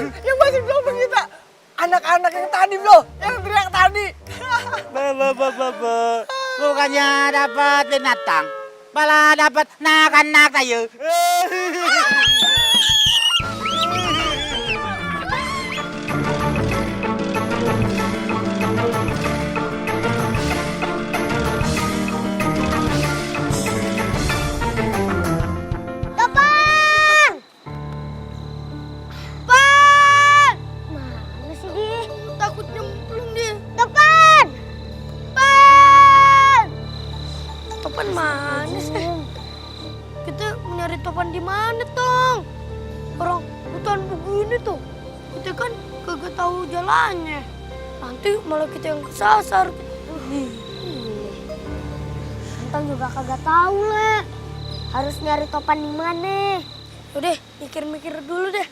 yang masih belum kita. Anak-anak yang tadi bro, yang teriak tadi. Bukannya dapat binatang, malah dapat nak-nak ayo. Topan! Pan! Mana sih dia? Takut nyemplung dia. Topan! Pan! Topan mana sih? Kita mencari Topan di mana, Tong? Orang hutan begini tuh. Kita kan kagak tahu jalannya. Nanti malah kita yang kesasar. Tong juga kagak tahu, Le. Harus nyari Topan di mana? Udah, mikir-mikir dulu deh.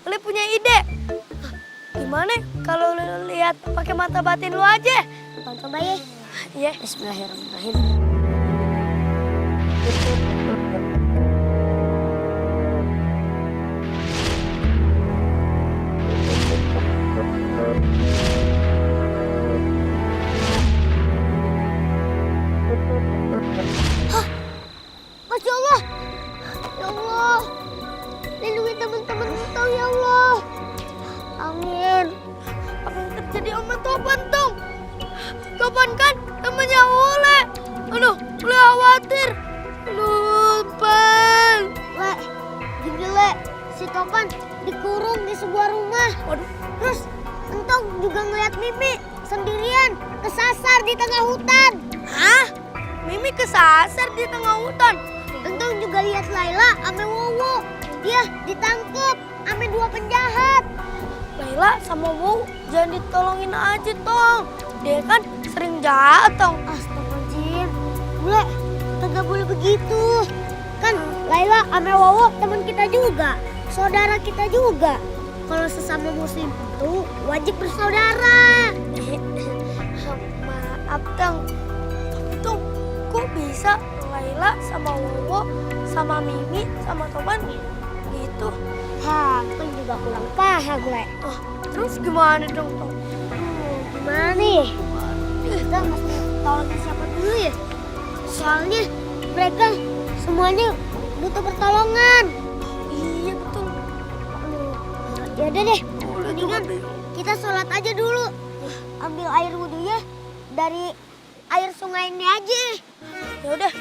Le punya ide. Gimana kalau lu lihat pakai mata batin lu aja? Coba ya. Iya. Bismillahirrahmanirrahim. Masya Allah. Ya Allah. Lindungi teman-teman kita ya Allah. Amin. Apa yang terjadi sama Topan, Tong? Topan kan namanya Ole. Aduh, Ole khawatir. Aduh, Pan. Le, gini Le, si Topan dikurung di sebuah rumah. Waduh. Terus Entong juga ngeliat Mimi sendirian kesasar di tengah hutan. Hah? Mimi kesasar di tengah hutan? Entong juga lihat Laila sama Wowo. Dia ditangkap sama dua penjahat. Laila sama Wowo jangan ditolongin aja, Tong. Dia kan sering jahat, Tong. Astagfirullahaladzim. Bule, kagak boleh begitu. Kan Laila sama Wowo teman kita juga. Saudara kita juga. Kalau sesama muslim itu wajib bersaudara. Maaf, Tong. Tapi Tong, kok bisa Laila sama Wowo sama Mimi sama Topan gitu? Hah, Tong juga kurang paham, Le. Oh, terus gimana dong, Tong? Gimana nih? Kita mesti tolongin siapa dulu ya? Soalnya mereka semuanya butuh pertolongan. Iya, betul. Ya udah deh, mendingan kita sholat aja dulu. Ambil air wudhunya dari air sungai ini aja. Ya udah.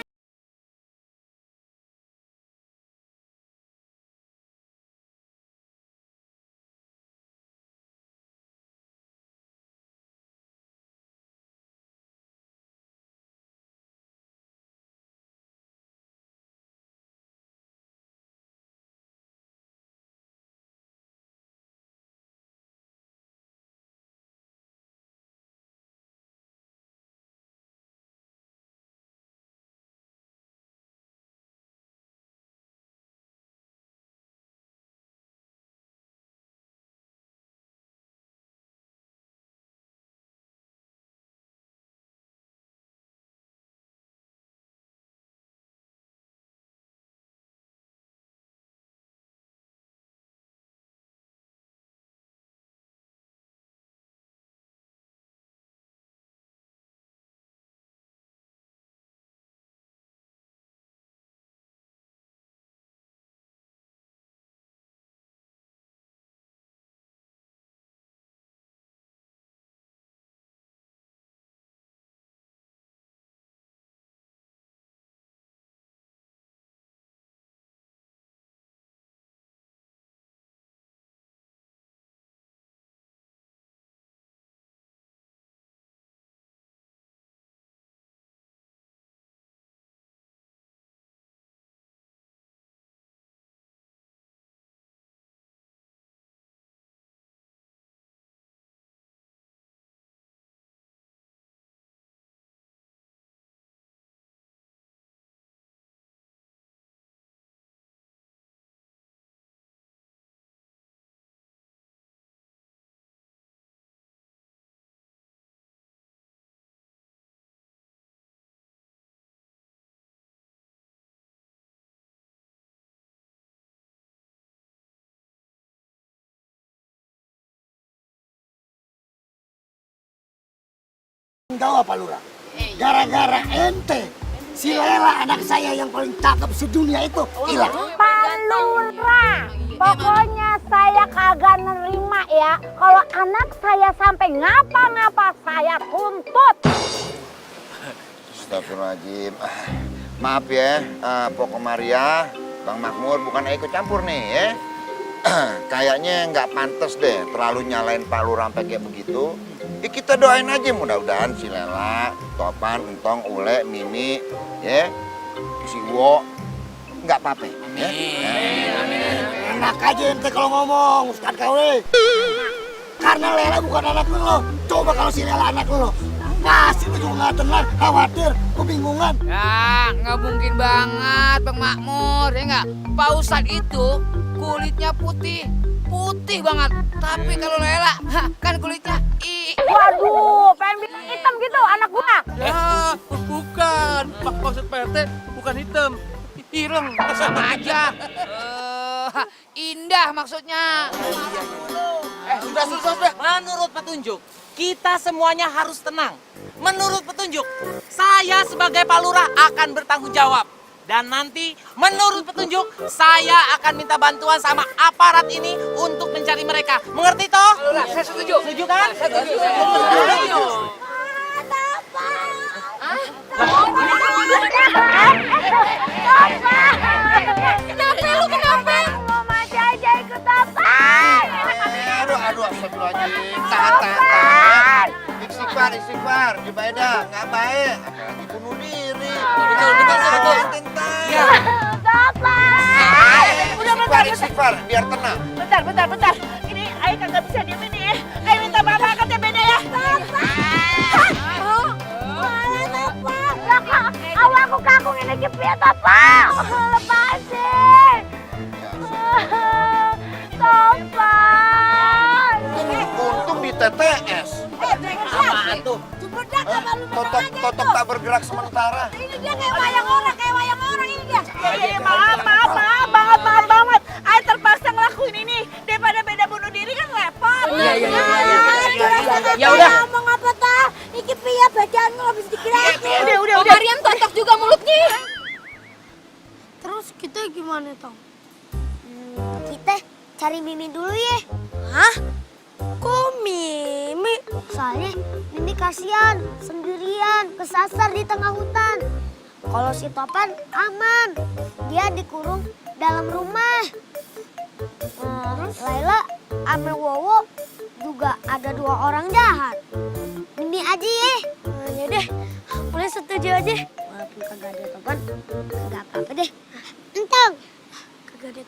Tahu apa Lurah? Gara-gara ente, si Lela anak saya yang paling cakep sedunia itu hilang. Pak Lurah, pokoknya saya kagak nerima ya kalau anak saya sampai ngapa-ngapa saya tuntut. Astagfirullahaladzim. Maaf ya, Poko Maria, Bang Makmur bukan ikut campur nih ya. Kayaknya nggak pantas deh terlalu nyalain Pak Lurah sampai kayak begitu. Ya kita doain aja mudah-mudahan si Lela, Topan, Entong, Ule, Mimi, ya, si Wo nggak apa-apa. Ya? Enak aja ente kalau ngomong, Ustadz KW. Karena Lela bukan anak lo. Coba kalau si Lela anak lo, pasti lu juga nggak tenang, khawatir, kebingungan. Ya, nggak mungkin banget Bang Makmur, ya nggak? Pak Ustadz itu kulitnya putih banget. Tapi kalau Lela, kan kulitnya Waduh, pengen bilang hitam gitu anak gua. Ya, bukan. Maksud Pak RT bukan hitam. Ireng. sama aja. Indah maksudnya. Sudah. Menurut petunjuk, kita semuanya harus tenang. Menurut petunjuk, saya sebagai Pak Lurah akan bertanggung jawab. Dan nanti menurut petunjuk, saya akan minta bantuan sama aparat ini untuk mencari mereka. Mengerti toh? Saya setuju. Setuju kan? Setuju. Kenapa lu kenapa? Mama aja ikut apa? Aduh, astagfirullahaladzim. Tahan. Istighfar, Jubaida, nggak baik. Apalagi bunuh diri. Betul. Ya. Istighfar, biar tenang. Bentar. Ini Ayo kagak bisa diem ini ya. Ayo minta maaf angkatnya beda ya. Awal aku kakung ini kepiat apa? Lepasin. Topan. Untung di TTS. Apaan tuh? Totok tak bergerak sementara. Ini dia kayak wayang orang ini dia. Maaf banget. Ayo terpaksa ngelakuin ini. Daripada beda bunuh diri kan repot. Iya. Ya udah. Ngomong apa tah? Iki piye badan lo habis dikira. Udah. Marian totok juga mulutnya. Terus kita gimana, Tong? Kita cari Mimi dulu ya. Hah? Kok Mimi? Soalnya Mimi kasihan, sendirian, kesasar di tengah hutan. Kalau si Topan aman, dia dikurung dalam rumah. Laila sama Wowo juga ada 2 orang jahat. Mimi aja ya. Ya deh, boleh setuju aja. Walaupun kagak ada Topan, kagak apa-apa deh. Entong, kagak ada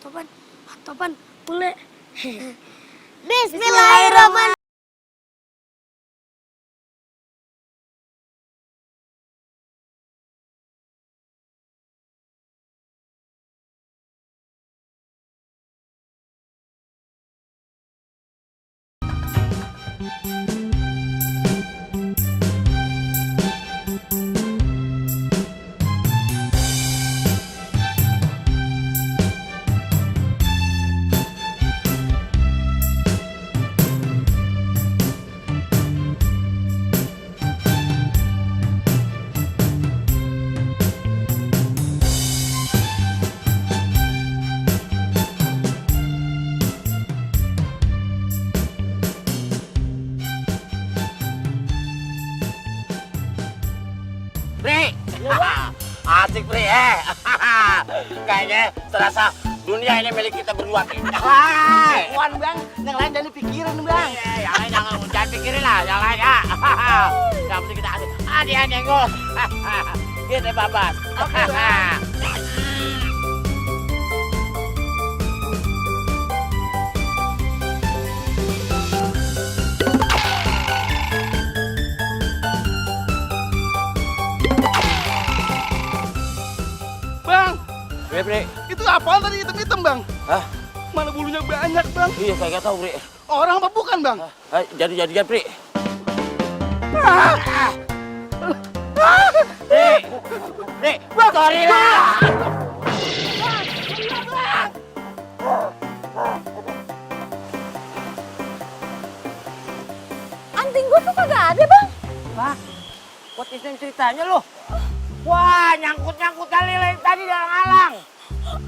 Topan boleh. Bismillahirrahmanirrahim. Pri, asik Pri Kayaknya terasa dunia ini milik kita berdua. Wan bang, yang lain jangan dipikirin bang. Yang lain jangan pikirin lah, yang lain ya. Yang penting kita asik. Dia nyenggol. Gitu babas. Bang, Pri. itu apaan tadi hitam-hitam bang? Hah? Mana bulunya banyak bang? Iya kagak tahu Pri. Orang apa bukan bang? Jadi Pri. Pri, sorry lah. Anting gua tuh kagak ada bang. What is name ceritanya lo? Wah, nyangkut-nyangkut kali tadi dalam alang.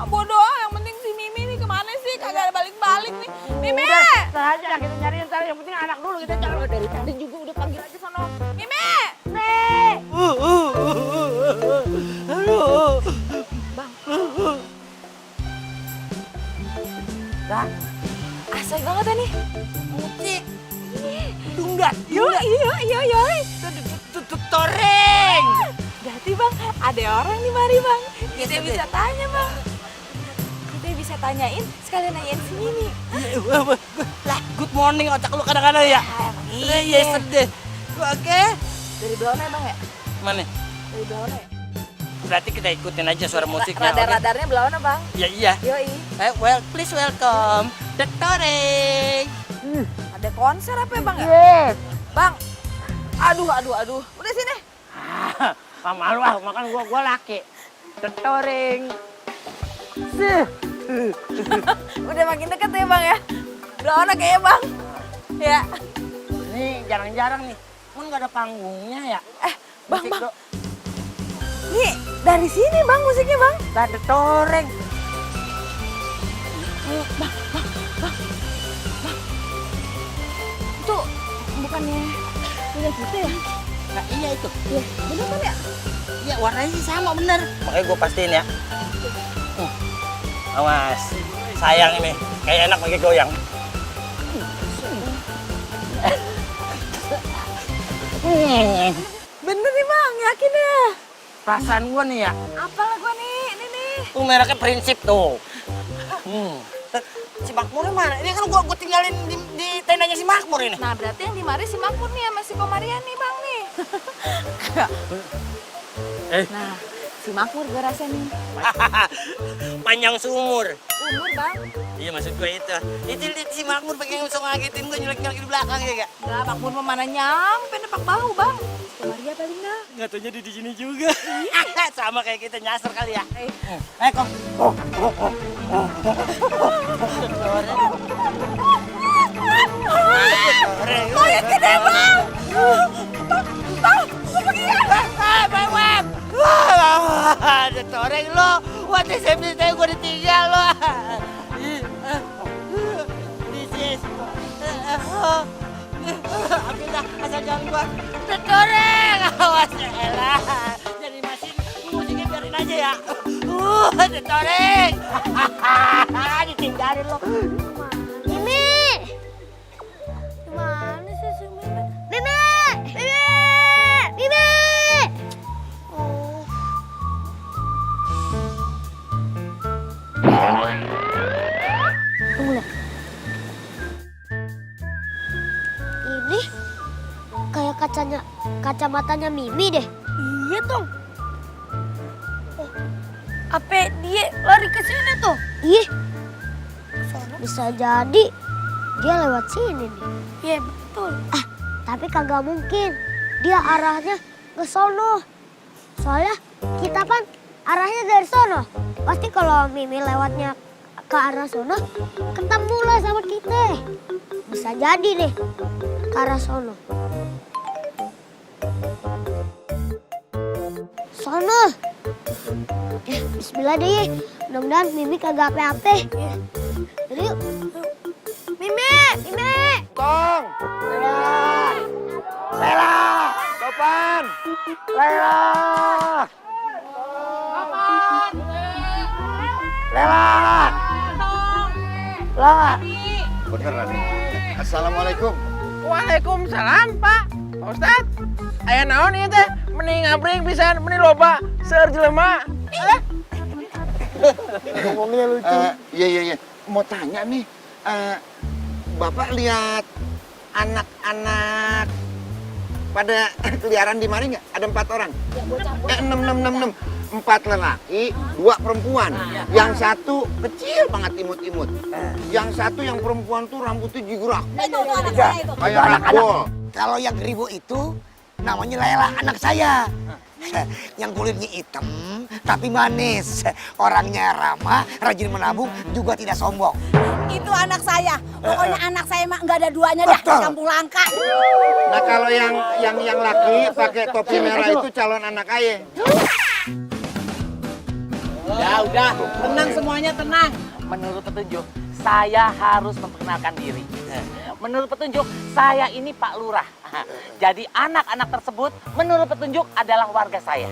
Bodoh, yang penting si Mimi nih kemana sih? Kagak ada balik-balik nih. Mimi! Udah aja kita nyariin ntar, yang penting anak dulu kita cari. Dari tadi juga udah panggil aja sono. Mimi! Dah, Asal banget nih. putih. Tunggat. Iya. Toreng. Berarti bang, ada orang di mari bang. Kita bisa tanya bang. Kita bisa tanyain, sekalian nanyain si Mimi. Lah, good morning otak lu kadang-kadang ya. Iya, sedih. Oke. Dari Blona bang ya? Mana? Dari Blona ya? Berarti kita ikutin aja suara musiknya. Radar-radarnya Blona bang. Iya. Yoi. Please welcome the Toreng. Ada konser apa ya bang ya? Bang. Aduh. Udah sini. Malu makan gua laki. The Toreng. Udah makin deket ya bang ya? Blona kayaknya bang. Ya. Nih jarang-jarang nih. Kan nggak ada panggungnya ya. Bang. Nih dari sini bang musiknya bang. The Toreng. Itu bukannya punya kita ya? Nah iya itu. Iya. Bener kan ya? Iya warnanya sih sama bener. Makanya gue pastiin ya. Awas. Sayang ini. Kayak enak pakai goyang. Bener nih bang, yakin ya? Perasaan gue nih ya. Apalah gua nih, ini nih. Tuh mereknya Prinsip tuh. Si Makmur mana? Ini kan gue tinggalin di tendanya si Makmur ini. Nah berarti yang di mari si Makmur nih sama si Komarian nih bang nih. Nah, si Makmur gue rasa nih. Panjang seumur. Umur bang. Iya maksud gue itu. Itu si Makmur pengen langsung ngagetin gue nyelek-nyelek di belakang ya gak? Enggak, Makmur mah mana nyampe nepak bahu bang. Si Komaria paling enggak. Nggak taunya di sini juga. Sama kayak kita nyasar kali ya. Kong. Oh ya gede bang. Ada toreng lo. What is happening? Gue ditinggal lo. This is. Ambil dah asal jangan gua. Ada toreng. Awas elah. Jadi mesin musiknya biarin aja ya. Ada toreng. Ditinggalin lo. Mimi! Gimana sih si Mimi? Mimi! Oh. Tunggu lah. Ini kayak kacamatanya Mimi deh. Iya dong. Apa dia lari ke sini tuh? Iya. Bisa jadi dia lewat sini nih. Iya betul. Tapi kagak mungkin. Dia arahnya ke sono. Soalnya kita kan arahnya dari sono. Pasti kalau Mimi lewatnya ke arah sono, ketemu lah sama kita. Bisa jadi deh ke arah sono. Sono. Bismillah deh. Mudah-mudahan Mimi kagak ape-ape. Jadi yuk. Mimi! Tong! Lela! Topan! Lela! Lela! Lela! Beneran nih. Assalamualaikum. Waalaikumsalam Pak. Pak Ustadz, aya naon ieu teh? Mending ngabring pisan, mending loba seur jelema. Ngomongnya lucu. Iya. Mau tanya nih, Bapak lihat anak-anak pada keliaran di mari nggak? Ada 4 orang? Ya, bocah. 6. 4 lelaki, 2 perempuan. Yang satu kecil banget imut-imut. Yang satu yang perempuan tuh rambutnya jigurak. Itu anak saya itu. Kayak ragdoll. Kalau yang ribu itu namanya Lela, anak saya. Yang kulitnya hitam tapi manis. Orangnya ramah, rajin menabung, juga tidak sombong. Itu anak saya. Pokoknya anak saya mah nggak ada duanya dah di kampung Langka. Nah kalau yang laki pakai topi merah itu calon anak ayah. Udah, tenang semuanya, tenang. Menurut petunjuk, saya harus memperkenalkan diri. Menurut petunjuk, saya ini Pak Lurah. Jadi anak-anak tersebut menurut petunjuk adalah warga saya.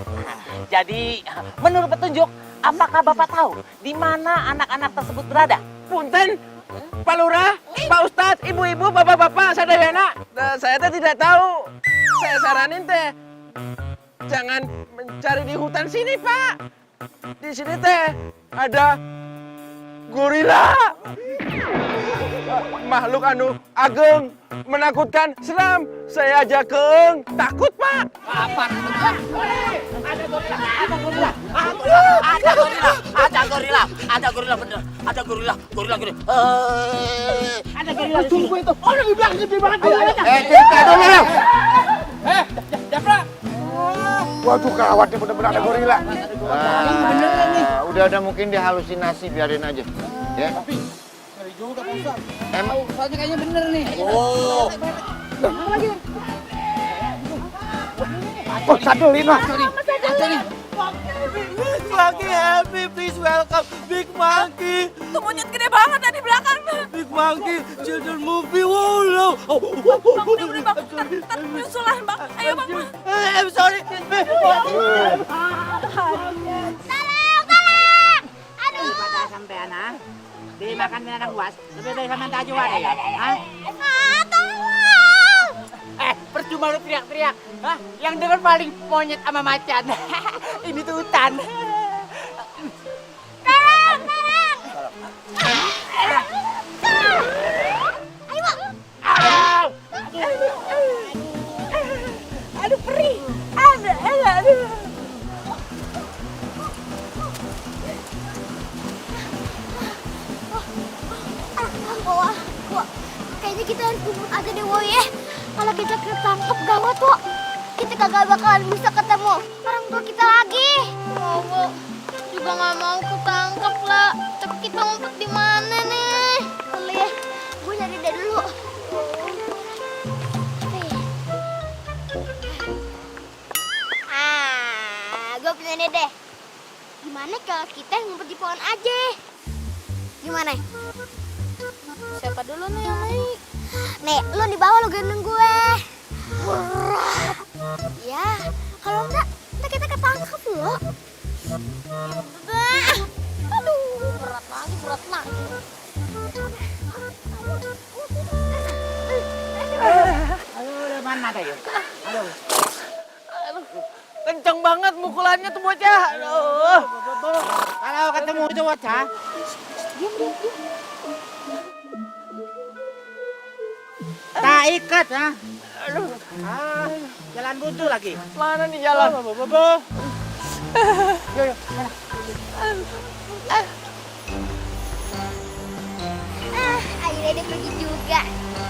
Jadi menurut petunjuk, apakah Bapak tahu di mana anak-anak tersebut berada? Punten, Pak Lurah, Pak Ustadz, ibu-ibu, bapak-bapak, sadayana. Saya teh tidak tahu. Saya saranin teh, jangan mencari di hutan sini, Pak. Di sini teh ada gorila. Makhluk anu ageng, menakutkan, seram. Saya aja keeng, takut, Pak. Apa? Ada gorila bener. Ada gorila. Tunggu itu. Orang di belakang gede banget. Cerita dulu. Waduh gawat nih bener-bener ada gorila. Udah mungkin dia halusinasi, biarin aja. Ya. Emang Soalnya kayaknya bener nih. Oh, Oh, sadelin lah. Big Monkey happy, please welcome Big Monkey. Tuh monyet gede banget tadi belakang. Big Monkey, children movie, wow. Udah bang, ntar nyusulan bang. Ayo bang. I'm sorry. Pada sampai anak dimakan binatang buas lebih baik sama tajo ada ya? Hah? Percuma lu teriak-teriak. Hah? Yang denger paling monyet sama macan. Ini tuh hutan. Aduh perih. Aduh. Wah, kayaknya kita harus kubur aja deh, Woy ya. Kalau kita ketangkep gawat, Wok. Kita kagak bakalan bisa ketemu orang tua kita lagi. Wo, juga nggak mau ketangkep lah. Tapi kita ngumpet di mana nih? Dulu ya, gue nyari dia dulu. Gue punya ide deh. Gimana kalau kita ngumpet di pohon aja? Gimana? Siapa dulu nih yang naik? Nih, lu di bawah, lu gendong gue. Ya, kalau enggak, ntar kita ketangkep loh. Aduh, berat lagi. Aduh, udah mana tayo? Aduh. Kenceng banget mukulannya tuh bocah. Aduh. Kalau ketemu itu bocah, tak ikat ha. Aduh, Jalan buntu lagi. mana nih jalan? Akhirnya dia pergi juga.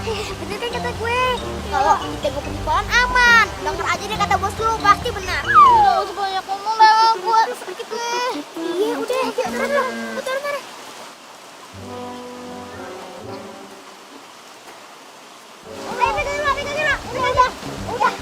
Bener kan kata gue? Kalau kita ngumpet di pohon aman. Dengar aja deh kata bos lu, pasti benar. Udah usah banyak ngomong lah, gue sakit gue. Iya, udah, putar. Ayo pegang dulu. Udah.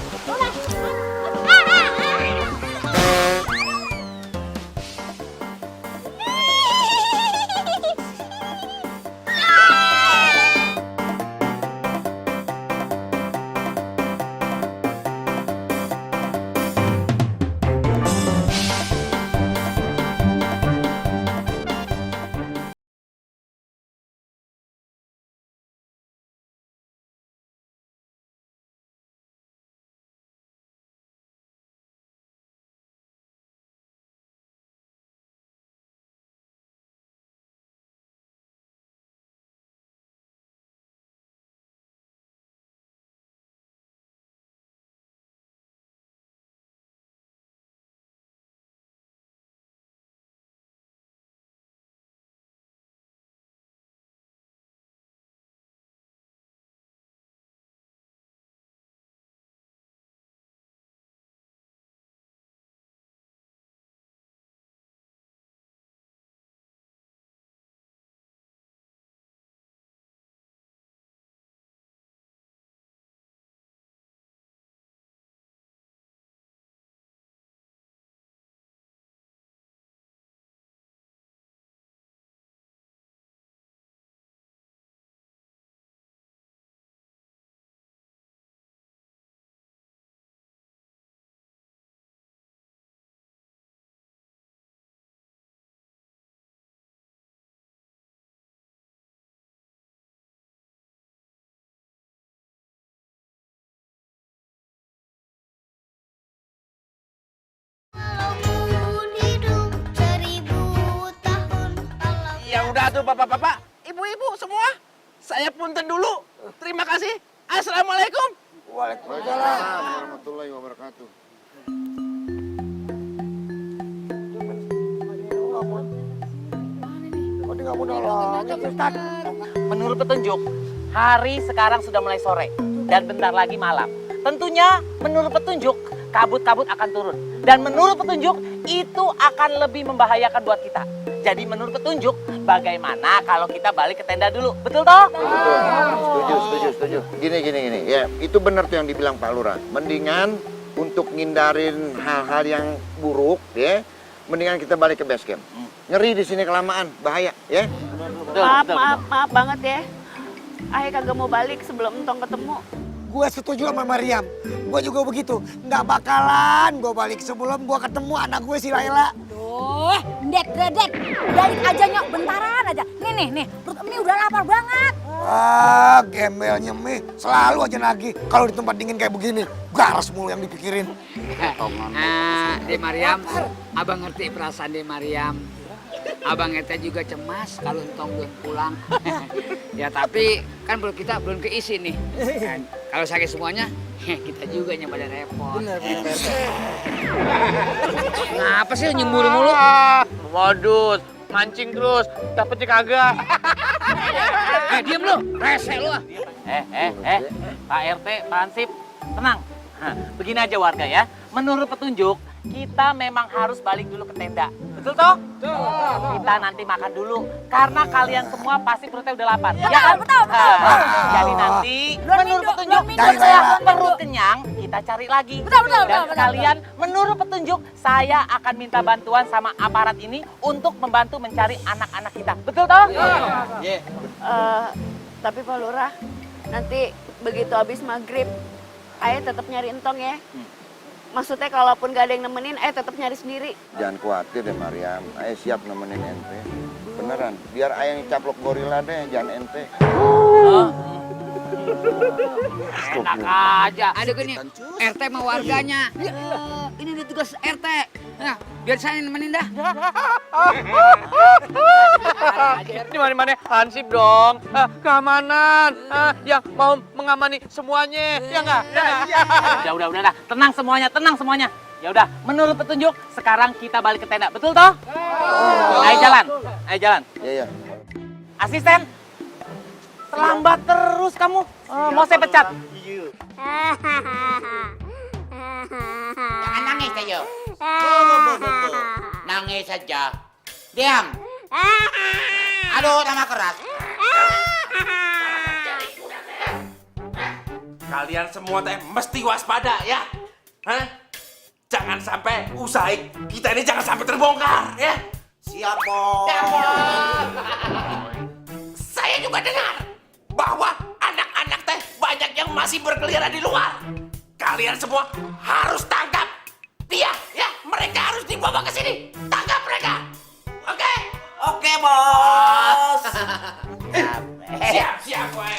Ya udah tuh bapak-bapak, ibu-ibu semua. Saya punten dulu. Terima kasih. Assalamualaikum. Waalaikumsalam warahmatullahi wabarakatuh. Menurut petunjuk, hari sekarang sudah mulai sore dan bentar lagi malam. Tentunya menurut petunjuk, kabut-kabut akan turun. Dan menurut petunjuk, itu akan lebih membahayakan buat kita. Jadi menurut petunjuk, bagaimana kalau kita balik ke tenda dulu? Betul toh? Setuju. Gini. Ya, itu benar tuh yang dibilang Pak Lurah. Mendingan untuk ngindarin hal-hal yang buruk, ya. Mendingan kita balik ke base camp. Ngeri di sini kelamaan, bahaya, ya. Maaf banget ya. Ayah kagak mau balik sebelum Entong ketemu. Gue setuju sama Mariam. Gue juga begitu. Nggak bakalan gue balik sebelum gue ketemu anak gue si Laila. Duh, Dek. Balik aja nyok, bentaran aja. Nih, perut Emi udah lapar banget. Ah, gembelnya Mi. Selalu aja nagih. Kalau di tempat dingin kayak begini, garas mulu yang dipikirin. De Mariam, abang ngerti perasaan De Mariam. Abang Ete juga cemas kalau Entong belum pulang. Ya tapi kan perut kita belum keisi nih. Kalau sakit semuanya, kita juga yang pada repot. Ngapa sih nyembur mulu? Waduh, mancing terus. Dapetnya kagak. Diam lu, rese lu. Pak RT, Pak Ansip, tenang. Begini aja warga ya, menurut petunjuk, kita memang harus balik dulu ke tenda. Betul toh? Kita nanti makan dulu, karena kalian semua pasti perutnya udah lapar. Ya kan? Betul. Jadi nanti, menurut petunjuk, setelah perut kenyang, kita cari lagi. Dan kalian, menurut petunjuk, saya akan minta bantuan sama aparat ini untuk membantu mencari anak-anak kita. Betul toh? Tapi Pak Lurah, nanti begitu habis maghrib, Ayah tetap nyari Entong ya. Maksudnya kalaupun gak ada yang nemenin, Ayah tetap nyari sendiri. Jangan khawatir deh Mariam, Ayah siap nemenin ente. Beneran, biar Ayah yang caplok gorila deh, jangan ente. Enak aja. Aduh ini RT sama warganya. Ini udah tugas RT. Nah, biar saya nemenin dah. Di mana-mana Hansip dong. Keamanan. Yang mau mengamani semuanya. Ya enggak? Udah. Tenang semuanya. Ya udah, menurut petunjuk, sekarang kita balik ke tenda. Betul toh? Ayo jalan. Iya. Asisten, terlambat terus kamu. Mau saya pecat. Jangan nangis ayo. Nangis saja. Diam. Aduh, nama keras. Kalian semua teh mesti waspada ya. Hah? Jangan sampai usaha kita ini jangan sampai terbongkar ya. Siap, Bos. Saya juga dengar bahwa anak-anak teh banyak yang masih berkeliaran di luar. Kalian semua harus tangkap dia ya. Mereka harus dibawa ke sini. Tangkap mereka. Oke? Oke, Bos. Siap, gue.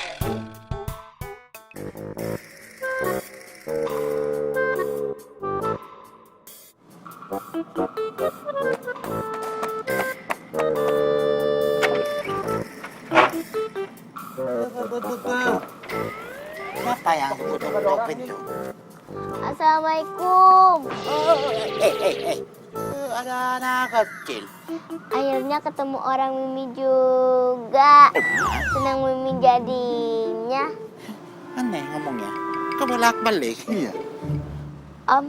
Siapa yang tutup pintu? Assalamualaikum. Ada anak kecil. Akhirnya ketemu orang Mimi juga. Senang Mimi jadinya. Aneh ngomongnya. Kebolak-balik. Iya. Om,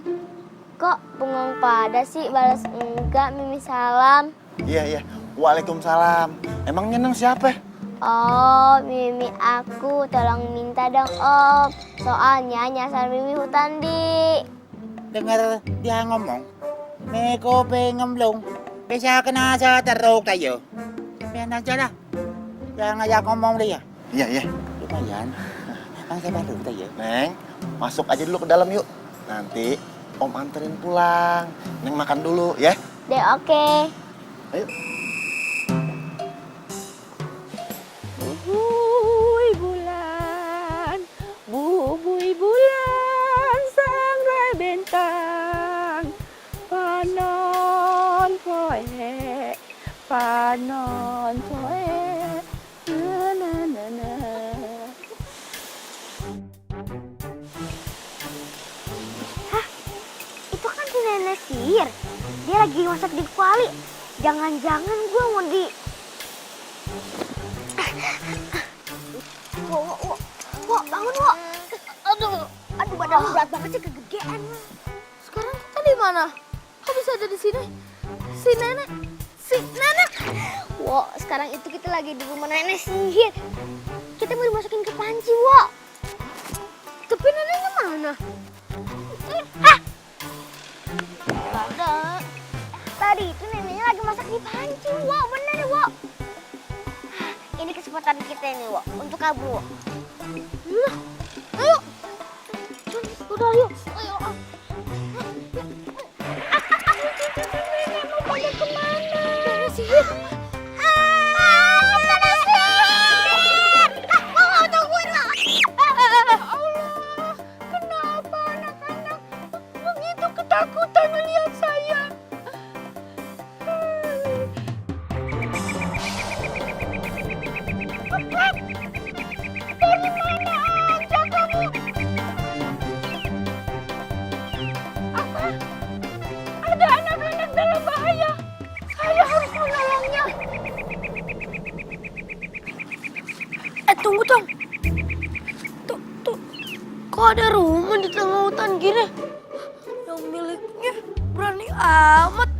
kok bengong pada sih? Balas enggak, Mimi salam. Iya. Waalaikumsalam. Emang nyeneng siapa? Oh, Mimi aku tolong minta dong Om. Soalnya nyasar Mimi hutan di. Dengar dia ngomong. Meko pengen belum. Bisa kena sa teruk tayo. Biar aja lah. Jangan ngajak ngomong dia. Iya. Lumayan. Ang saya baru tayo. Neng, masuk aja dulu ke dalam yuk. Nanti Om anterin pulang. Neng makan dulu ya. Deh oke. Ayo. Bubui bulan, sang bentang, panon poe, panon. Pohon coe. Na na na na. Hah? Itu kan si nenek sihir. Dia lagi masak di kuali. Jangan-jangan gue mau di... Wok, bangun, Wok. Aduh, badan lu berat banget sih, kegedean. Sekarang kita di mana? Kok bisa ada di sini? Si nenek. Wok, sekarang itu kita lagi di rumah nenek sihir. Kita mau dimasukin ke panci, Wok. Tapi neneknya mana? Hah? Gak ada. Tadi itu neneknya lagi masak di panci, Wok. Bener nih, Wok. Ini kesempatan kita ini, Wok, untuk kabur, Wok. Ayo. Udah, ayo. Ayo. Nenek mau pada kemana? Nenek sihir. Nenek sihir. Mau tungguin lah. Allah, kenapa anak-anak begitu ketakutan melihat saya? Dari mana aja kamu? Apa? Ada anak-anak dalam bahaya. Saya harus menolongnya. Tunggu, Tong. Tuh. Kok ada rumah di tengah hutan gini? Yang miliknya berani amat.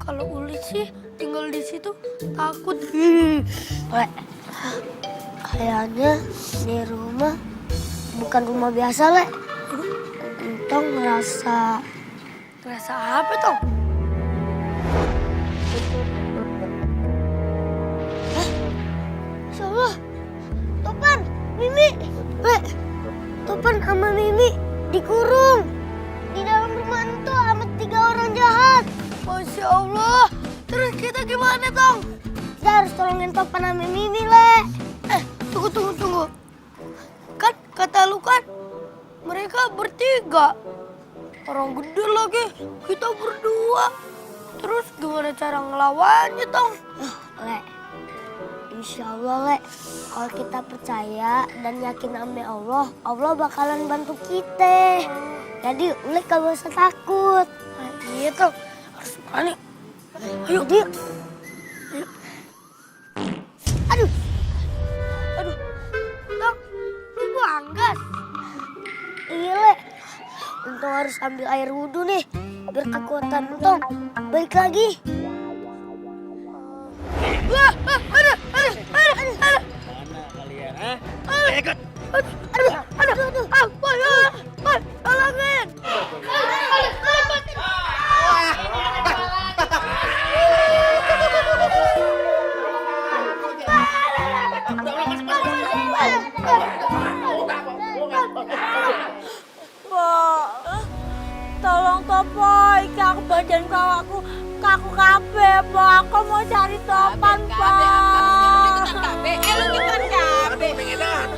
Kalau Uli sih tinggal di situ takut. Kayaknya di rumah bukan rumah biasa, Le. Entong ngerasa apa, Tong? Masya Allah, Topan, Mimi, Le, Topan sama Mimi dikurung di dalam rumah itu sama 3 orang jahat. Masya Allah, terus kita gimana, Tong? Kita harus tolongin Topan sama Mimi, Le. Tunggu. Kan kata lu kan mereka bertiga. Orang gede lagi, kita berdua. Terus gimana cara ngelawannya, Tong? Le, insya Allah, Le, kalau kita percaya dan yakin sama Allah, Allah bakalan bantu kita. Jadi, Le gak usah takut. Nah, gitu, harus berani. Ayo, dia. Aduh, Tong, lu banggas. Iya, Le. Untung harus ambil air wudhu nih, biar kekuatan Untung balik lagi. Wah, aduh. Mana kalian, ha? Ikut. Aduh, apa ya? Tolongin. Tolong Topoy, aku badan aku kaku kabeh, Pak. Aku mau cari Topan, Pak.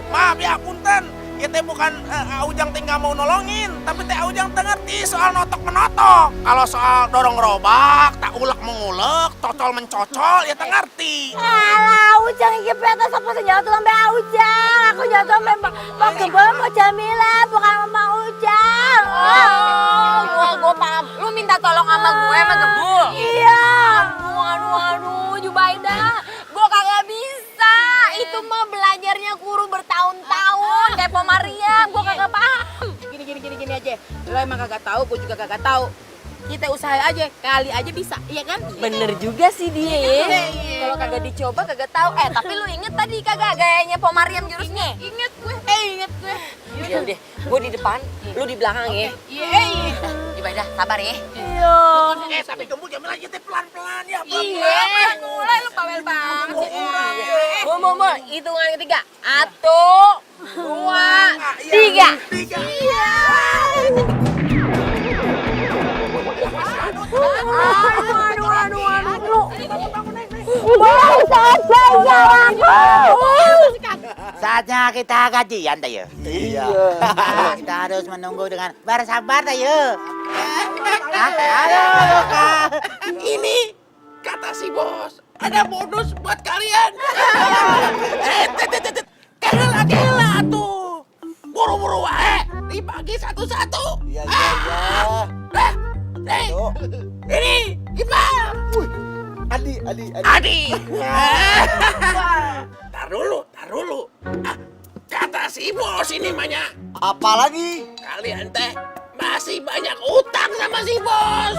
Maaf ya, punten. Kita bukan Aujang tinggal mau nolongin, tapi teh Aujang teh ngerti soal notok menotok. Kalau soal dorong gerobak, tak ulek mengulek, cocol mencocol, ya teh ngerti. Alah, Ujang iki peta sapa sing jatuh sampe Ujang. Aku jatuh sampe Pak Gembel mau Jamila, bukan sama Ujang. Gue paham. Lu minta tolong sama gue sama Gebul. Iya. Aduh, Jubaida. Gue kagak bisa. Itu mah belajarnya guru bertahun-tahun. Kayak Po Mariam, gue kagak paham. Gini aja. Lo emang kagak tahu, gue juga kagak tahu. Kita usaha aja, kali aja bisa, iya kan? Bener juga sih dia ya. Kalau kagak dicoba kagak tahu. Tapi lu inget tadi kagak gayanya Po Mariam jurusnya? Inget gue. Ya udah, gue di depan, lu di belakang ya. Iya. Jubaida, sabar ya. Iya. Tapi kamu jangan lagi teh pelan-pelan ya. Iya, mulai lu bawel banget sih. Mau, hitungan ketiga. 1, 2, 3. Iya. Aduh. Saatnya kita gajian, Tayo. Iya. Kita harus menunggu dengan bersabar, Tayo. Halo, Kak. Ini kata si bos, ada bonus buat kalian. Gila tuh. Buru-buru wae, dibagi satu-satu. Iya. Nih, ini Iqbal. Adi. Tar dulu. Kata si bos ini banyak. Apalagi? Kalian teh masih banyak utang sama si bos.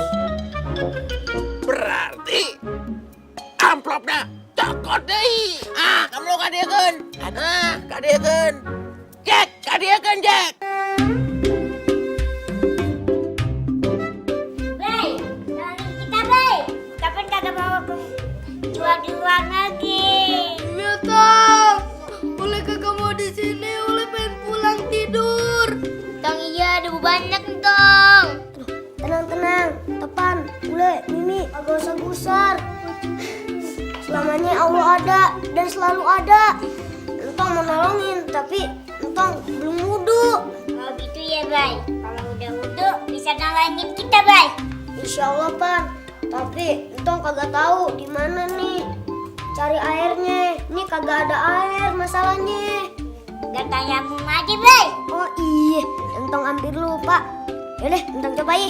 Berarti amplopnya cokot deh. Kamu kadekeun. Kadekeun. Jack, kadekeun Jack. Bay, nolongin kita, Bay. Kapan kagak bawa ke jual di luar negeri? Iya, Tong. Oleh kagak mau di sini, oleh pengen pulang tidur. Tong iya, ada banyak nih, Tong. Tenang. Topan, Bule, Mimi, agak usah gusar. Selamanya Allah ada dan selalu ada. Entong mau nolongin, tapi Entong belum wudu. Oh gitu ya, Bay. Kalau udah wudu, bisa nolongin kita, Bay. Insya Allah, Pan. Tapi Entong kagak tahu di mana nih cari airnya. Ini kagak ada air masalahnya. Gak tayamum aja, Bay. Oh iya, Entong hampir lupa. Yaudah, Entong coba ya.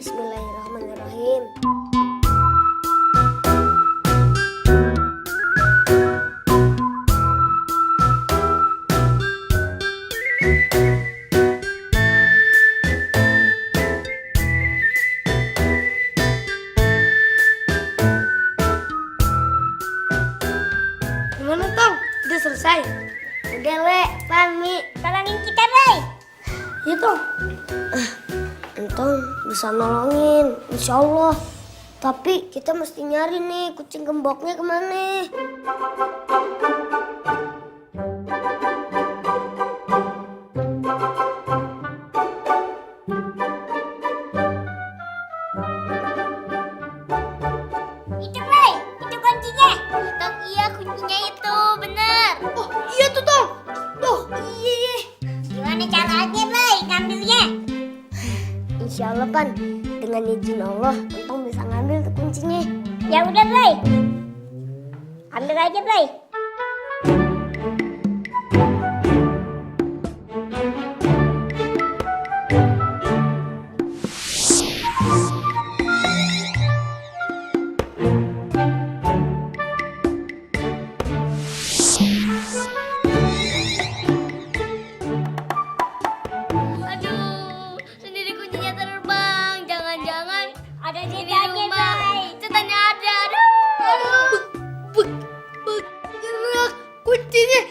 Bismillahirrahmanirrahim. Gimana, Tong? Udah selesai? Udah, Le. Pami. Tolongin kita, Bay. Iya, Tong. Entong bisa nolongin, insya Allah. Tapi kita mesti nyari nih kucing gemboknya kemana. Itu, Bay. Itu kuncinya. Tong iya, kuncinya itu. Bener. Oh iya tuh, Tong. Tuh, iya. Gimana caranya, Bay, ngambilnya? Insya Allah, Pan. Dengan izin Allah, Entong bisa ngambil tuh kuncinya. Ya udah, Bay. Ambil aja, Bay. Aduh, sendiri kuncinya terbang. Jangan-jangan ada di rumah. Setannya ada. Aduh. Gerak kuncinya.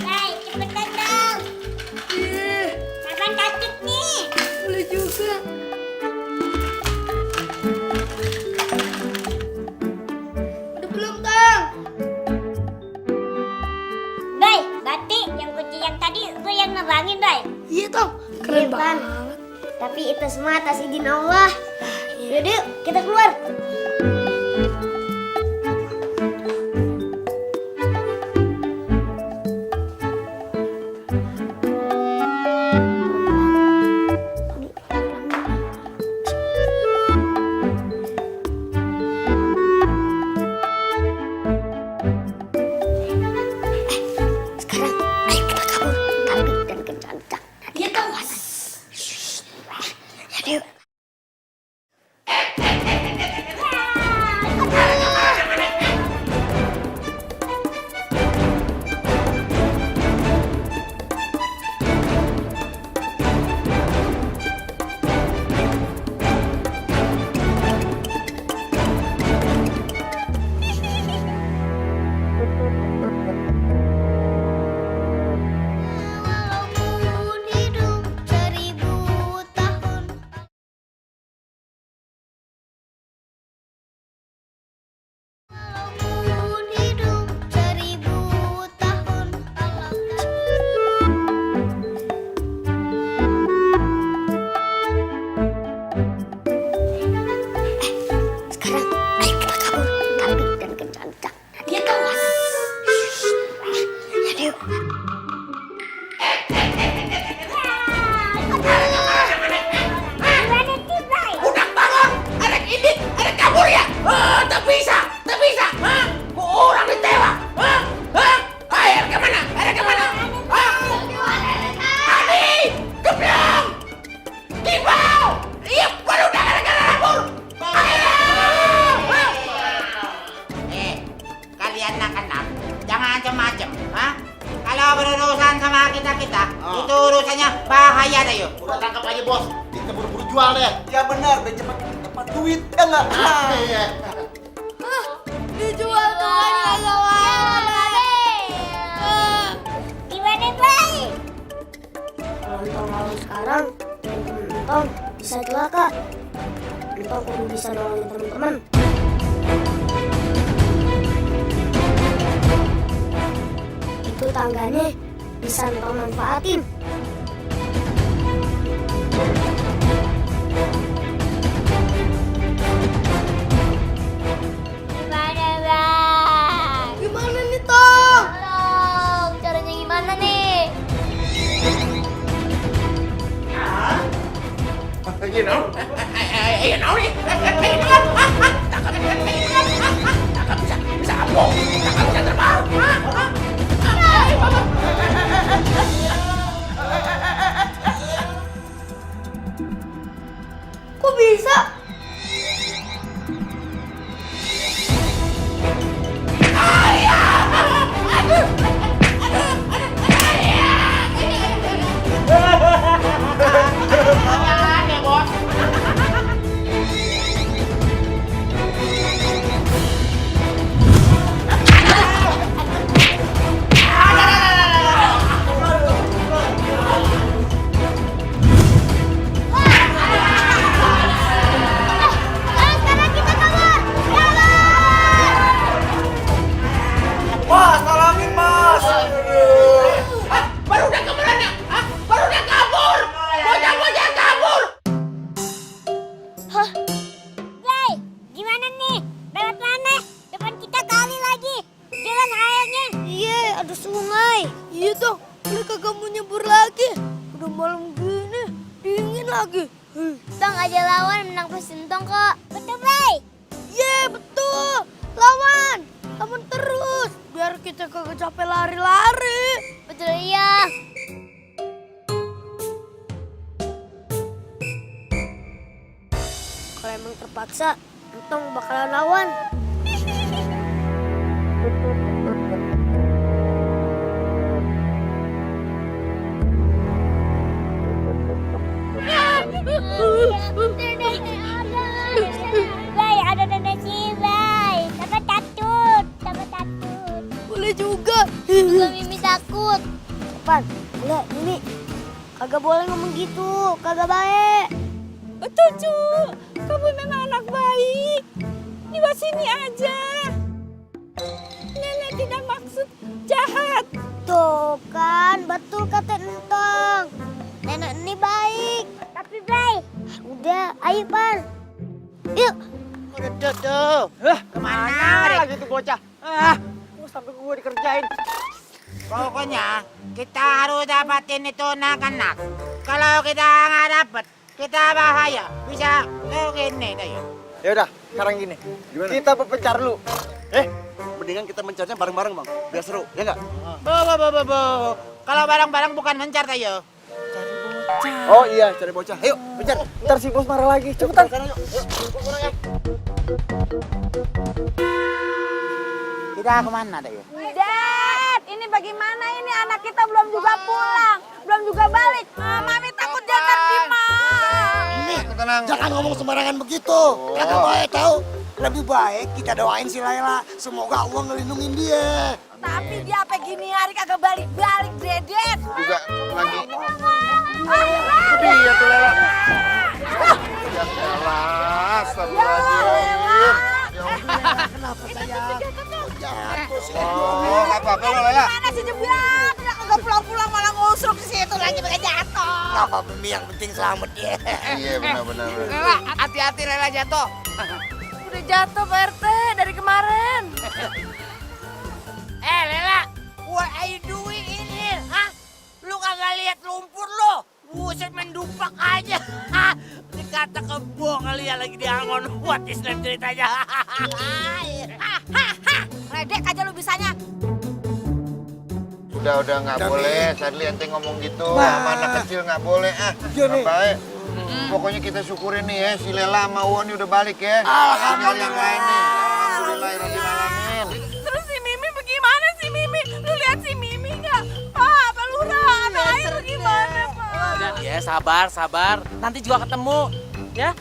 Bay, cepetan dong. Kapan takut nih? Boleh juga. Udah belum, Tong? Bay, berarti yang kunci yang tadi lu yang nebangin, Bay. Iya, Tong. Keren banget. Tapi itu semua atas izin Allah. Yaudah, yuk, kita keluar. Sekarang, ayo kita kabur. Tapi dan kencang-kencang. Dia tahu. Ya, yuk. kita, itu urusannya bahaya dah yuk. Udah tangkap aja bos. Kita buru-buru jual deh. Ya benar, biar cepat dapat duit. Ya enggak? Iya. Dijual tuanya gimana, Bay? Kalau Entong lawan sekarang, Entong bisa celaka. Entong kudu bisa nolongin teman-teman. Itu tangganya bisa Entong manfaatin. Gimana, Bang? Gimana nih, Tong? Tolong, caranya gimana nih? Kok bisa? Sekarang kita keluar. Mas, tolongin mas. Baru udah kemana? Baru udah kabur. Bocah-bocah kabur. Bay, gimana nih? Lewat mana? Depan kita kali lagi. Jelas airnya. Iya, ada sungai. Iya dong, mereka kagak mau nyebur lagi. Udah malam gini, dingin lagi. Tong aja lawan menang pesentong kok. Betul, Bay? Iya, betul. Lawan terus. Biar kita kagak capek lari-lari. Betul, iya. Kalau emang terpaksa, Entong bakalan lawan. Bay, ada nenek sih, Bay. Takut takut. Boleh juga. Juga Mimi takut. Pan, boleh Mimi. Kagak boleh ngomong gitu, kagak baik. Betul, Cu. Kamu memang anak baik. Di sini aja. Nenek tidak maksud jahat. Tuh kan, betul kata Entong. Nenek ini baik. Tapi baik. Udah, ayo Pan. Yuk. Tuh. Kemana lagi tuh bocah? Sampai gue dikerjain. Pokoknya kita harus dapatin itu anak-anak. Kalau kita nggak dapet, kita bahaya. Bisa gini dah yuk. Ya udah, sekarang gini. Gimana? Kita berpencar dulu. Mendingan kita mencarnya bareng-bareng, Bang. Biar seru, ya enggak? Bo. Kalau barang-barang bukan mencar dah yuk. Oh iya, cari bocah. Ayo, mencar. Ntar si bos marah lagi. Cepetan. Kita kemana dah yuk? Dad, ini bagaimana ini anak kita belum juga pulang, belum juga balik. Mami takut dia tertimang. Ini, jangan ngomong sembarangan begitu. Kagak baik tahu. Lebih baik kita doain si Laila. Semoga Allah ngelindungin dia. Tapi dia apa gini hari kagak balik-balik, Dedet. Juga lagi. Sedih ya tuh Lela. Ya elah, astagfirullahaladzim. Kenapa sayang? Jatuh sih. Oh, nggak apa-apa lo Lela. Mana sih Jeblak? Dia kagak pulang-pulang malah ngusruk di situ lagi pakai jatuh. Kenapa Mimi yang penting selamat dia. Iya benar-benar. Lela, hati-hati Lela jatuh. Udah jatuh Pak RT dari kemarin. Lela, what are you doing in here? Hah? Lu kagak lihat lumpur lo? Buset mendupak aja. Dikata kebo kali ya lagi diangon. What is name ceritanya? Redek aja lu bisanya. Udah nggak boleh. Sadli ente ngomong gitu. Sama anak kecil nggak boleh. Nggak baik. Pokoknya kita syukurin nih ya. Si Lela sama Uwan udah balik ya. Tinggal yang lain nih. Alhamdulillahirrahmanirrahim. Terus si Mimi bagaimana si Mimi? Lu lihat si Mimi nggak? Pak Lurah, Ya sabar, sabar. Nanti juga ketemu, ya.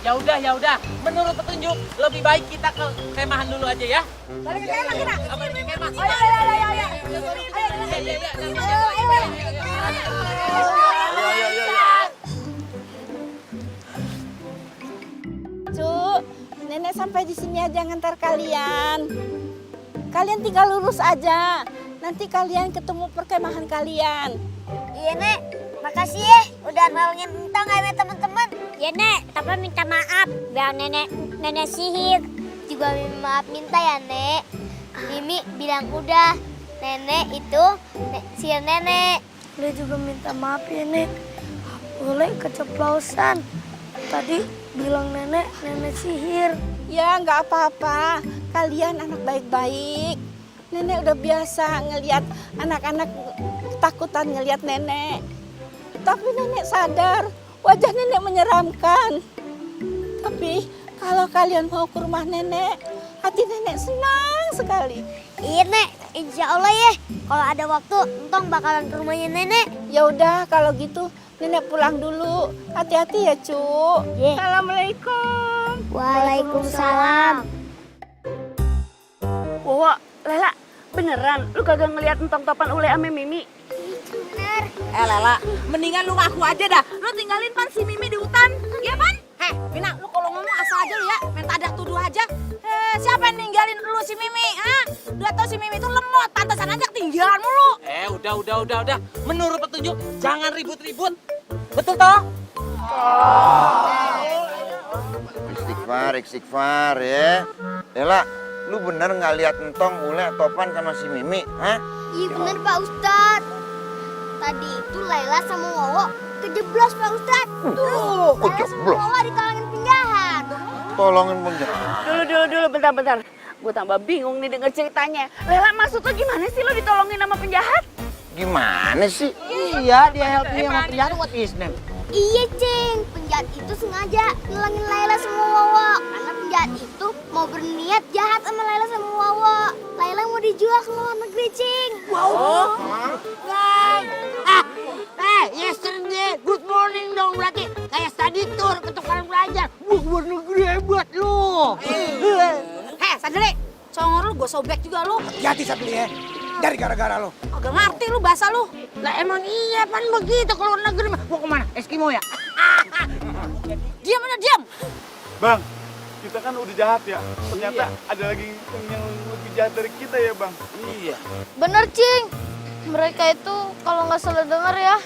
Ya udah. Menurut petunjuk, lebih baik kita ke kemahan dulu aja ya. Balik ke kemah kita. Apa ini kemah? Oh, iya. Cuk, nenek sampai di sini aja ngantar kalian. Kalian tinggal lurus aja. Nanti kalian ketemu perkemahan kalian. Iya, Nek. Makasih ya udah nolongin Entong sama teman-teman. Ya, Nek. Tapi minta maaf. Biar nenek sihir. Juga maaf minta ya, Nek. Mimi bilang udah. Nenek itu sihir nenek. Boleh juga minta maaf ya, Nek. Boleh keceplosan. Tadi bilang nenek sihir. Ya nggak apa-apa. Kalian anak baik-baik. Nenek udah biasa ngelihat anak-anak ketakutan ngelihat nenek. Tapi nenek sadar wajah nenek menyeramkan. Tapi kalau kalian mau ke rumah nenek, hati nenek senang sekali. Iya, Nek. Insya Allah ya. Kalau ada waktu, Entong bakalan ke rumahnya nenek. Ya udah kalau gitu nenek pulang dulu. Hati-hati ya, Cuk. Ye. Assalamualaikum. Waalaikumsalam. Wah, Lela, beneran lu kagak ngeliat Entong Topan Ule ame Mimi? Bener. Lela, mendingan lu ngaku aja dah. Lu tinggalin Pan si Mimi di hutan, ya Pan? Heh, Mina, lu kalau ngomong asal aja lu ya, main tadah tuduh aja. Siapa yang ninggalin lu si Mimi? Hah? Udah tau si Mimi itu lemot, pantesan aja ketinggalan mulu. Udah. Menurut petunjuk, jangan ribut-ribut. Betul toh? Istighfar ya. Lela, lu bener nggak lihat Entong, Ule, Topan sama si Mimi? Hah? Iya bener Pak Ustadz. Tadi itu Laila sama Wowo kejeblos Pak Ustadz. Terus Laila sama Wowo ditolongin penjahat. Tolongin penjahat. Dulu, bentar. Gue tambah bingung nih denger ceritanya. Lela, maksud lu gimana sih lu ditolongin sama penjahat? Gimana sih? Iya, dia help me sama penjahat, what is name? Iya Cing, penjahat itu sengaja nolongin Laila sama Wowo. Karena penjahat itu mau berniat jahat sama Laila sama Wowo. Laila mau dijual ke luar negeri Cing. Yesterday, good morning dong berarti. Kayak study tour ke tukang belajar. Luar negeri hebat lu. Heh, Sadri, congor lu gue sobek juga lu. Hati-hati Satli ya. Dari gara-gara lo. Agak ngerti lu bahasa lu. Lah emang iya Pan begitu ke luar negeri mah. Mau kemana? Eskimo ya? Diam. Bang, kita kan udah jahat ya. Ternyata ada lagi yang lebih jahat dari kita ya, Bang. Iya. Bener, Cing. Mereka itu kalau nggak salah dengar ya,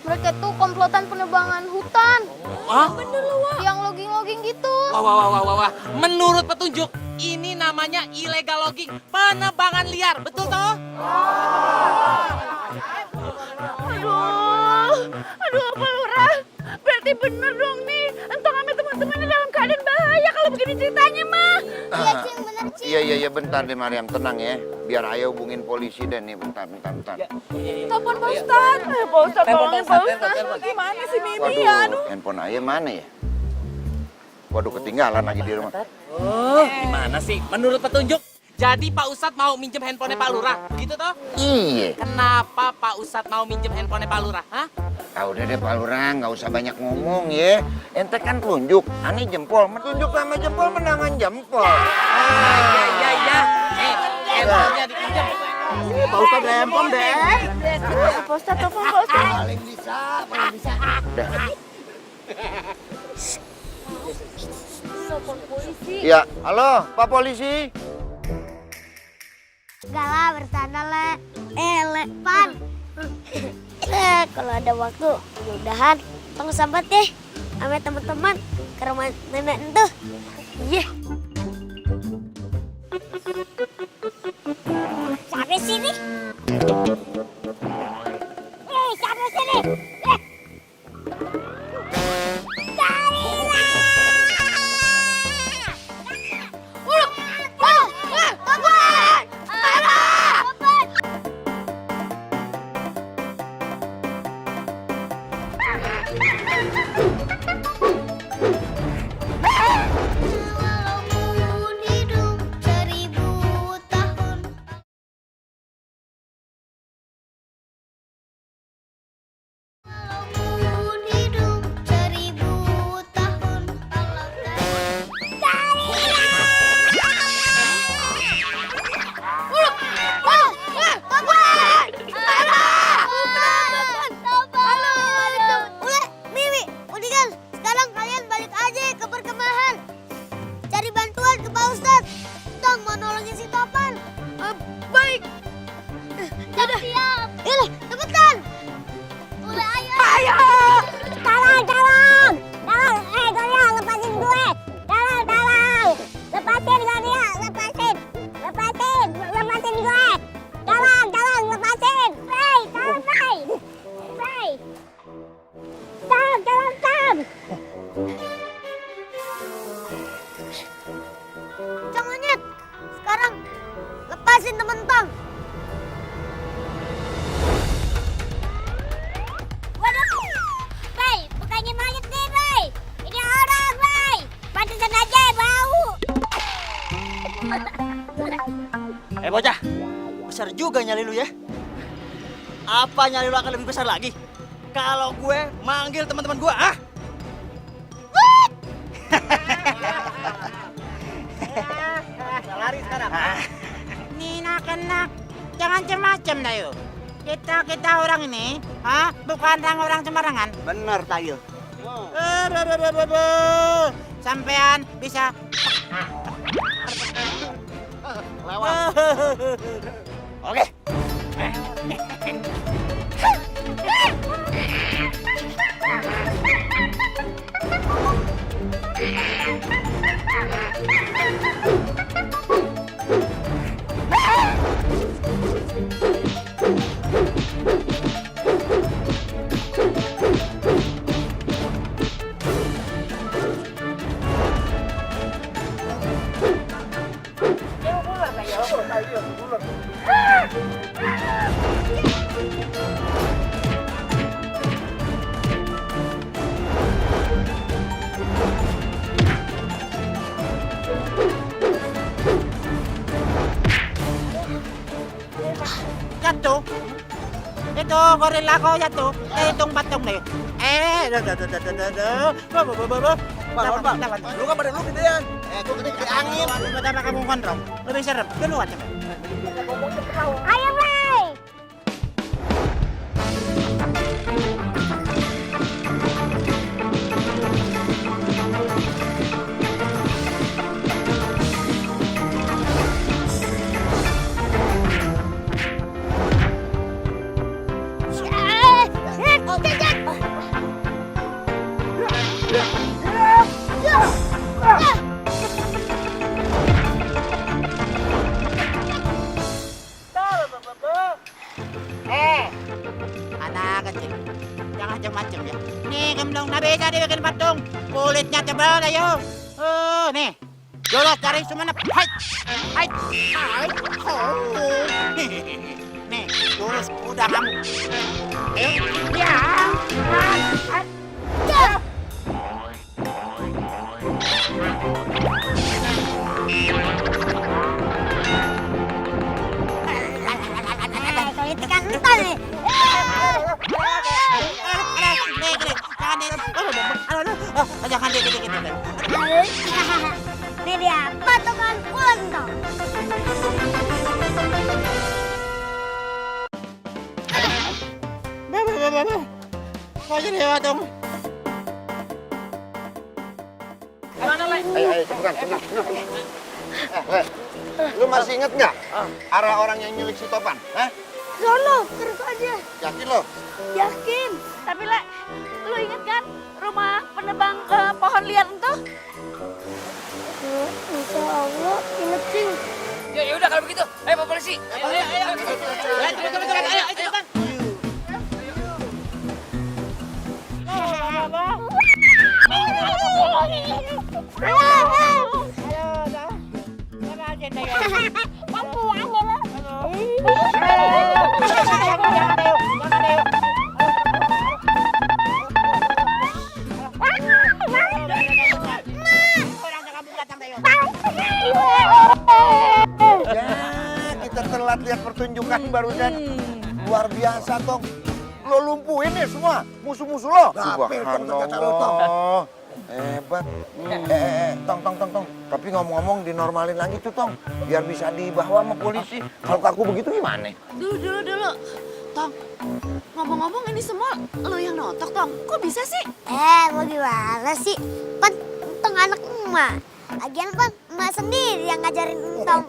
mereka itu komplotan penebangan hutan. Hah? Bener loh, Wak. Yang logging-logging gitu. Wah. Menurut petunjuk, ini namanya illegal logging, penebangan liar. Betul toh? Aduh, Pak Lurah. Berarti bener dong nih. Entong sama teman-temannya dalam keadaan bahaya kalau begini ceritanya mah. Iya Cing, bener Cing. Iya, bentar deh Mariam, tenang ya. Biar Ayah hubungin polisi deh nih, bentar. Telepon Pak Ustadz. Pak Ustadz, tolongin Pak Ustadz. Gimana sih Mimi ya? Aduh. Handphone Ayah mana ya? Waduh, ketinggalan lagi di rumah. Gimana sih? Menurut petunjuk, jadi Pak Ustadz mau minjem handphonenya Pak Lurah, gitu toh? Iya. Kenapa Pak Ustadz mau minjem handphonenya Pak Lurah? Hah? Udah deh Pak Lurah, nggak usah banyak ngomong ya. Ente kan telunjuk, aneh jempol. Menunjuk sama jempol, menangan jempol. Iya. Handphonenya dipinjam. Pak Ustadz lempom deh. Pak Ustadz, telepon Pak Ustadz. Paling bisa. Udah. Telepon polisi. Ya, halo Pak Polisi. Enggak lah, bercanda Le. Le, Pan. Kalau ada waktu, mudah-mudahan Tong sambat deh sama teman-teman ke rumah nenek entuh. Iya. Sampai sini. Sampai sini. Walaupun hidup 1000 nolongin si Topan. Baik. Dadah. Siap. Yaudah, cepetan. Udah, ayo. Ayo. Tolong. Goria, lepasin gue. Tolong. Lepasin, Goria, lepasin gue. Tolong, lepasin. Bay. Tom. Cang Monyet, sekarang lepasin temen Tong. Waduh, Bay, bukannya monyet nih, Bay. Ini orang, Bay. Pantesan aja bau. Bocah, besar juga nyali lu ya. Apa nyali lu akan lebih besar lagi? Kalau gue manggil teman-teman gue, ah? Lari sekarang. Nih nak, jangan macam-macam dah yuk. Kita orang ini, bukan orang sembarangan. Bener, Tayo. Sampean bisa Lewat. Oke. jatuh. Itu gorila ko jatuh. Itong batong na yun. Pak. Lu kan badan lu gedean. Gua gede angin. Pertama kamu kontrol. Lebih serem. Duluan coba. Ayo, Bay. Anak kecil. Jangan macam-macam ya. Nih, gemblong na bisa dibikin patung. Kulitnya tebal ayo. Nih. Dulu cari sumenep. Hai. Nih, lurus udah kamu. Ayo. Ya. Kalau tekan entar nih. Jangan dikit. Ini dia patungan kontong. Kok jadi patung? Ayo, cepetan. Lu masih inget nggak arah orang yang nyulik si Topan? Hah? Sono, terus aja. Yakin lo? Yakin. Tapi Le, lu inget kan rumah penebang pohon liar itu? Insya Allah, inget sih. Ya udah kalau begitu, ayo Pak Polisi. Ayo. Cepetan. Kita telat lihat pertunjukan barusan. Luar biasa, Tong. Lo lumpuhin nih semua musuh-musuh lo. Subhanallah. Hebat. Tong. Tapi ngomong-ngomong dinormalin lagi tuh, Tong. Biar bisa dibawa sama polisi. Kalau kaku begitu gimana? Dulu. Tong, ngomong-ngomong ini semua lu yang notok, Tong. Kok bisa sih? Mau gimana sih? Kan Tong anak emak. Lagian kan emak sendiri yang ngajarin entong.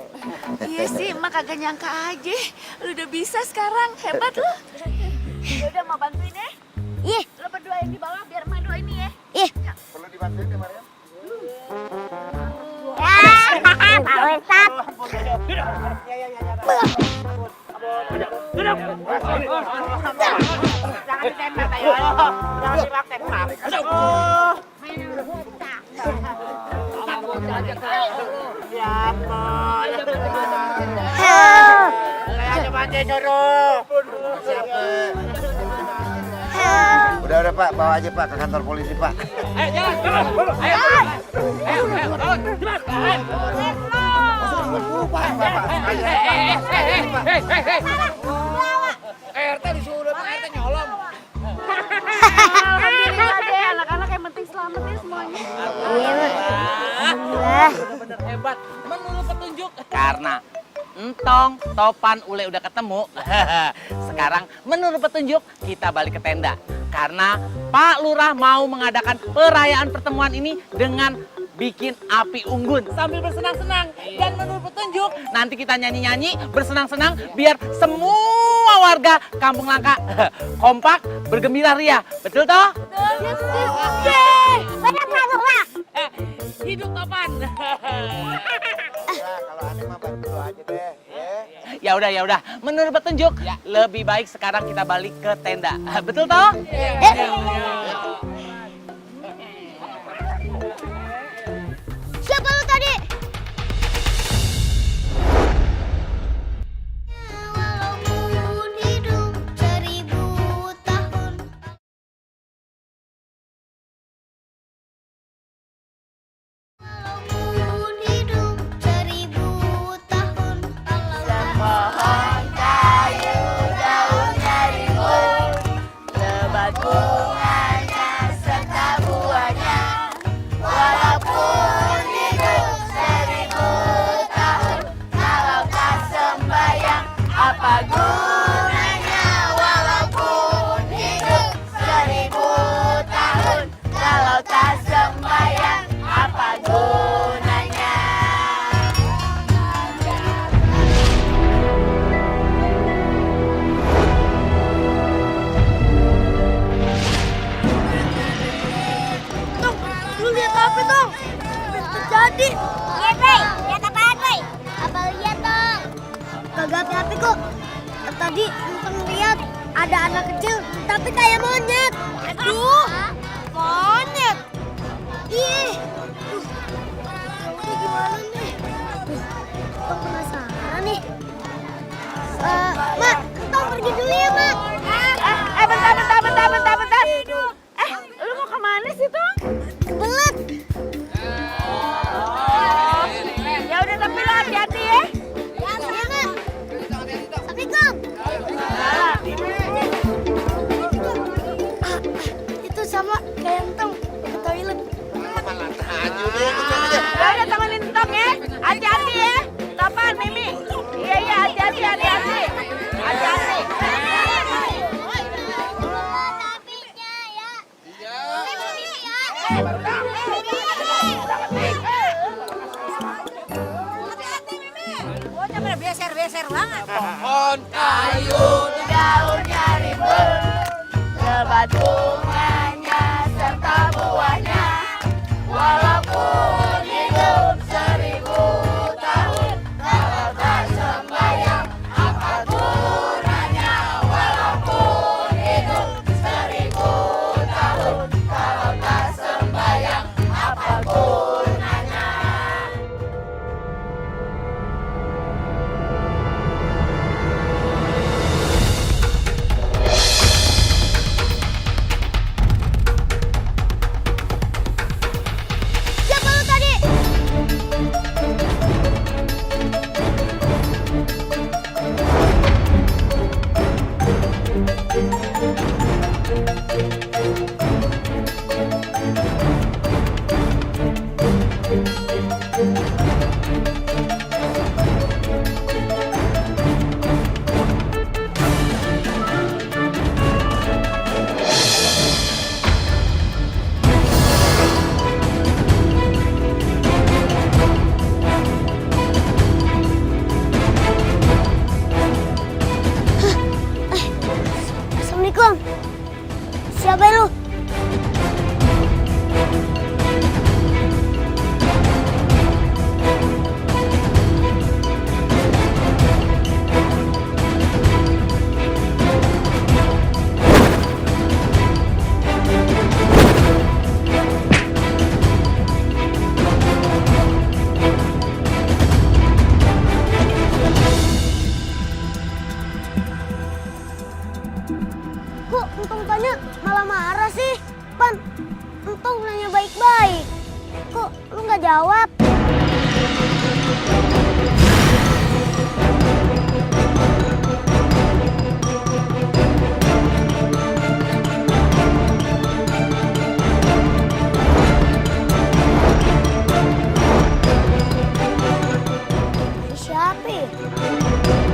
Iya sih, emak kagak nyangka aja. Lu udah bisa sekarang, hebat lu. Yaudah, mau bantuin ya? Ih, Lu berdua yang di bawah, biar emak doain nih ya. ih. Perlu dibantuin ya Mariam? Pak Ustad. Jangan ditembak ayo. Jangan ditembak. Ya ampun. Ayo mandi dulu. Siapa? Udah Pak, bawa aja Pak ke kantor polisi Pak. RT disuruh Pak RT nyolong. Alhamdulillah deh, anak-anak yang penting selamat ya semuanya. Iya, Mak. Alhamdulillah. Bener hebat. Menurut petunjuk karena Entong, Topan, Ule udah ketemu. Sekarang menurut petunjuk kita balik ke tenda. Karena Pak Lurah mau mengadakan perayaan pertemuan ini dengan bikin api unggun sambil bersenang-senang. Dan menurut petunjuk nanti kita nyanyi-nyanyi bersenang-senang biar semua warga Kampung Langka kompak bergembira ria. Betul toh? Benar Pak Lurah. Hidup Topan. Ya, kalau aneh mah bantu aja deh, ya. Ya udah. Menurut petunjuk lebih baik sekarang kita balik ke tenda. Betul toh? Siapa lu tadi? Walaupun hidup 1000 tahun. Walaupun hidup 1000 tahun. Semohon kayu daunnya rimbun, lebat bunganya serta buahnya. Walaupun hidup 1000 tahun, kalau tak sembahyang apa gunanya? Walaupun hidup 1000 tahun, kalau tak sembahyang apa gunanya? Tong, lu lihat apa Tong? Apa yang terjadi? Lihat, Boy. Lihat apaan, Boy? Apa lihat, dong? Kagak apa-apa kok. Tadi entong lihat ada anak kecil tapi kayak monyet. Aduh, monyet. Ih, ini gimana nih? Entong penasaran nih. Mak, entong pergi dulu ya, Mak. Bentar. Lu mau kemana sih, Tong? Kebelet. Ya udah, tapi lu hati-hati ya. Ya, Mak. Assalamualaikum. Itu sama kayak entong ke toilet. Malah taju deh, Ya udah, temenin Tong ya. Hati-hati ya. Topan, Mimi. Iya, hati-hati. Hati-hati. Tapinya ya. Bocah pada beser-beser banget. Pohon kayu Daunnya rimbun, lebat bunganya serta buahnya. Walaupun hidup 1000 tahun, kalau tak sembahyang apa gunanya? Walaupun hidup 1000 tahun, kalau tak sembahyang apa gunanya? Siapa lu tadi? jawab. Siapa ya?